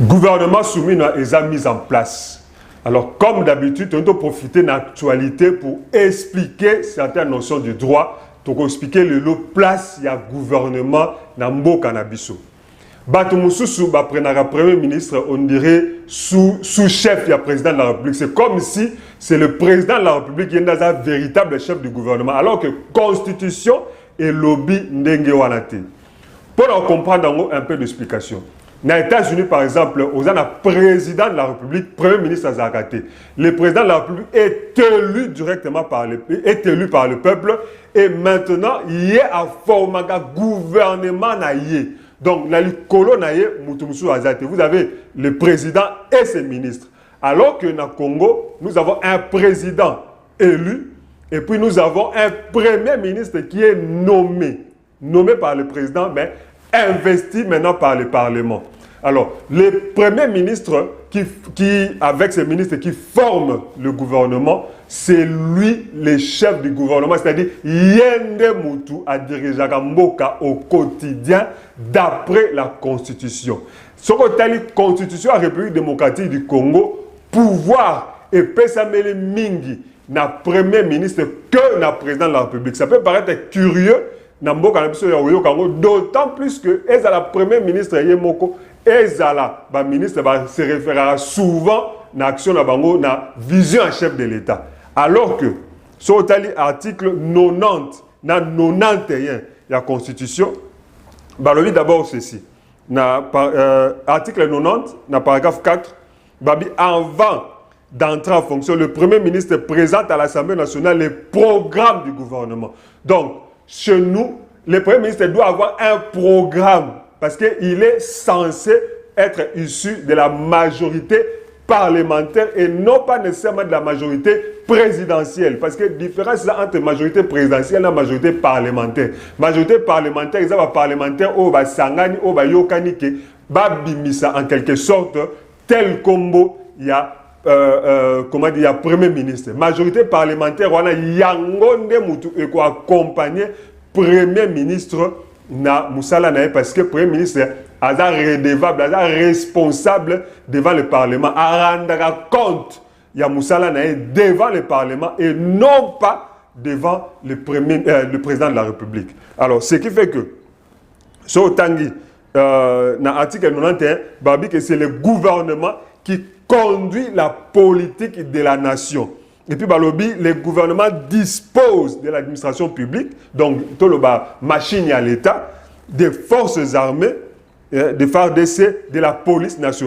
Gouvernement soumis est mis en place. Alors, comme d'habitude, on doit profiter de l'actualité pour expliquer certaines notions du droit, pour expliquer le place du gouvernement dans le cannabis. Batumoussou, après le Premier ministre, on dirait sous-chef du président de la République. C'est comme si c'est le président de la République qui est un véritable chef du gouvernement, alors que la Constitution et lobby n'engagent pas. Pour comprendre un peu d'explication. Dans les États-Unis, par exemple, on a un président de la République, Premier ministre Azakate. Le président de la République est élu directement par le peuple et maintenant, il y a un format gouvernement. Donc, dans le colon, vous avez le président et ses ministres. Alors que dans le Congo, nous avons un président élu et puis nous avons un premier ministre qui est nommé par le président, mais investi maintenant par le Parlement. Alors, le Premier ministre avec ses ministres qui forment le gouvernement, c'est lui le chef du gouvernement, c'est-à-dire Yende Moutou a dirigé Mboka au quotidien d'après la Constitution. Ce qu'on a la Constitution de la République démocratique du Congo, pouvoir et Pesamele Mingi, na Premier ministre que na président de la République. Ça peut paraître curieux, d'autant plus que la Premier ministre Yemoko, la ministre se référera souvent à l'action de la vision en chef de l'État. Alors que, sur l'article 90, 91 de la Constitution, d'abord ceci. Article 90, paragraphe 4, avant d'entrer en fonction, le Premier ministre présente à l'Assemblée nationale les programmes du gouvernement. Donc, chez nous, le Premier ministre doit avoir un programme parce qu'il est censé être issu de la majorité parlementaire et non pas nécessairement de la majorité présidentielle. Parce que la différence entre majorité présidentielle et la majorité parlementaire. Majorité parlementaire, ils ont des parlementaires qui sangani, qui yokani, qui bimisa en quelque sorte tel combo il y a comment dire, il y a Premier ministre. Majorité parlementaire, on a yangonde mutu et qui accompagner Premier ministre na Moussala Naye parce que Premier ministre est redevable, est responsable devant le Parlement, à rendre compte il y a Moussala Naye devant le Parlement et non pas devant le président de la République. Alors, ce qui fait que sur Tanguy, dans l'article 91, Babi, que c'est le gouvernement qui conduit la politique de la nation. Et puis, le gouvernement dispose de l'administration publique, donc, tout le machine à l'État, des forces armées, des FARDC, de la police nationale.